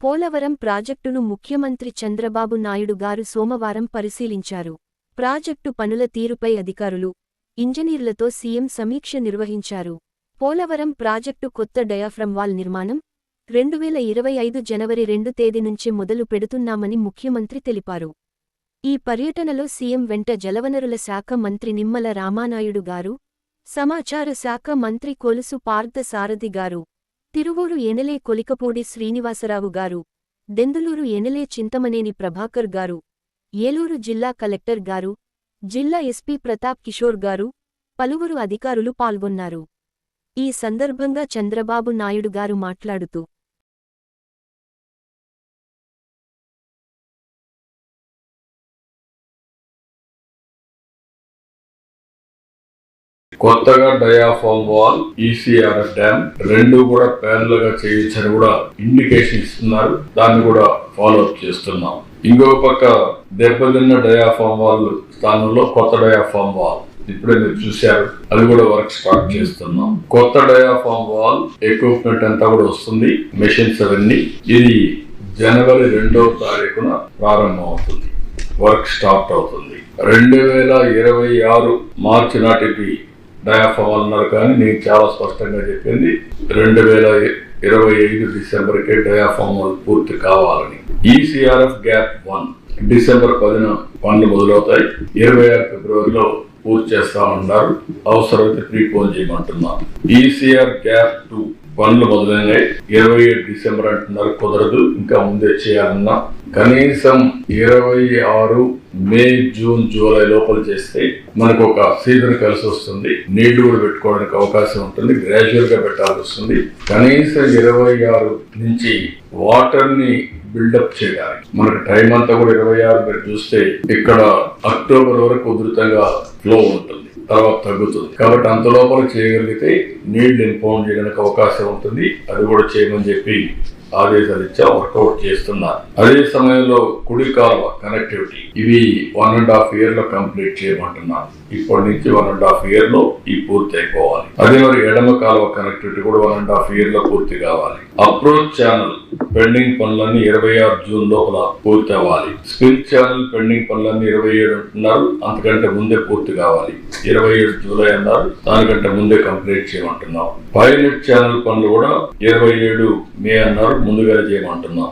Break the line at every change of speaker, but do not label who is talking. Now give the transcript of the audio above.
పోలవరం ప్రాజెక్టును ముఖ్యమంత్రి చంద్రబాబు నాయుడు గారు సోమవారం పరిశీలించారు. ప్రాజెక్టు పనుల తీరుపై అధికారులు, ఇంజనీర్లతో సీఎం సమీక్ష నిర్వహించారు. పోలవరం ప్రాజెక్టు కొత్త డయాఫ్రమ్ వాల్ నిర్మాణం 2025 జనవరి 2 తేదీ నుంచి మొదలు పెడుతున్నామని ముఖ్యమంత్రి తెలిపారు. ఈ పర్యటనలో సీఎం వెంట జలవనరుల శాఖ మంత్రి నిమ్మల రామానాయుడు గారు, సమాచార శాఖ మంత్రి కొలుసు పార్థ సారథి గారు, తిరువూరు ఎనెలే కొలికపూడి శ్రీనివాసరావు గారు, దెందులూరు ఎనెలే చింతమనేని ప్రభాకర్ గారు, ఏలూరు జిల్లా కలెక్టర్ గారు, జిల్లా ఎస్పీ ప్రతాప్ కిషోర్ గారు, పలువురు అధికారులు పాల్గొన్నారు. ఈ సందర్భంగా చంద్రబాబు నాయుడు గారు మాట్లాడుతూ
కొత్తగా డయాఫ్రమ్ వాల్, ఈసీఆర్ఎఫ్ డ్యామ్ రెండు కూడా ప్యారల్ గా చేయొచ్చని కూడా ఇండికేషన్ ఇస్తున్నారు. దాన్ని కూడా ఫాలో అప్ చేస్తున్నాం. ఇంకో పక్క దెబ్బతిన్న డయాఫ్రమ్ వాల్ స్థానంలో కొత్త డయాఫ్రమ్ వాల్ ఇప్పుడే మీరు చూశారు, అది కూడా వర్క్ స్టార్ట్ చేస్తున్నాం. కొత్త డయాఫ్రమ్ వాల్ ఎక్విప్మెంట్ అంతా కూడా వస్తుంది, మెషిన్స్ అవన్నీ. ఇది జనవరి 2వ తారీఖున ప్రారంభం అవుతుంది, వర్క్ స్టార్ట్ అవుతుంది. 2026 మార్చి నాటికి డయాఫ్రమ్ వాల్ అన్నారు, కానీ నేను చాలా స్పష్టంగా చెప్పింది 2025 డిసెంబర్కే డయాఫ్రమ్ వాల్ పూర్తి కావాలని. ఈసీఆర్ఎఫ్ గ్యాప్ 1 డిసెంబర్ 10న పనులు మొదలవుతాయి, 26 ఫిబ్రవరిలో పూర్తి చేస్తా ఉన్నారు. అవసరమైతే ప్రీపోన్ చేయమంటున్నారు. ఈసీఆర్ గ్యాప్ 2 పనులు మొదలైనాయి, 27 డిసెంబర్ అంటున్నారు. కుదరదు, ఇంకా ముందే చేయాలన్నా కనీసం 26 మే, జూన్, జూలై లోపల చేస్తే మనకు ఒక సీజన్ కలిసి వస్తుంది. నీళ్లు కూడా పెట్టుకోవడానికి అవకాశం ఉంటుంది, గ్రాడ్యువల్ గా పెట్టాల్సి వస్తుంది. కనీసం 26 నుంచి వాటర్ ని బిల్డప్ చేయడానికి మనకు టైం అంతా కూడా 26 మీరు చూస్తే ఇక్కడ అక్టోబర్ వరకు ఉధృతంగా ఫ్లో ఉంటుంది, తర్వాత తగ్గుతుంది. కాబట్టి అంత లోపల చేయగలిగితే నీళ్లు ఇన్ఫౌండ్ చేయడానికి అవకాశం ఉంటుంది. అది కూడా చేయమని చెప్పి ఆదేశాలు ఇచ్చా, వర్కౌట్ చేస్తున్నారు. అదే సమయంలో కుడి కాలువ కనెక్టివిటీ ఇవి 1.5 year లో కంప్లీట్ చేయమంటున్నారు. ఇప్పటి నుంచి 1.5 year లో ఈ పూర్తి అయిపోవాలి. అదే మరి ఎడమ కాలువ కనెక్టివిటీ కూడా 1.5 year లో పూర్తి కావాలి. అప్రోచ్ ఛానల్ పెండింగ్ పనులన్నీ 26 జూన్ లోపల పూర్తి అవ్వాలి. స్పిల్ ఛానల్ పెండింగ్ పనులన్నీ 27 అంటున్నారు, అంతకంటే ముందే పూర్తి కావాలి. 27 జూలై అన్నారు, దానికంటే ముందే కంప్లీట్ చేయమంటున్నాం. పైలట్ ఛానల్ పనులు కూడా 27 మే అన్నారు, ముందుగా చేయమంటున్నాం.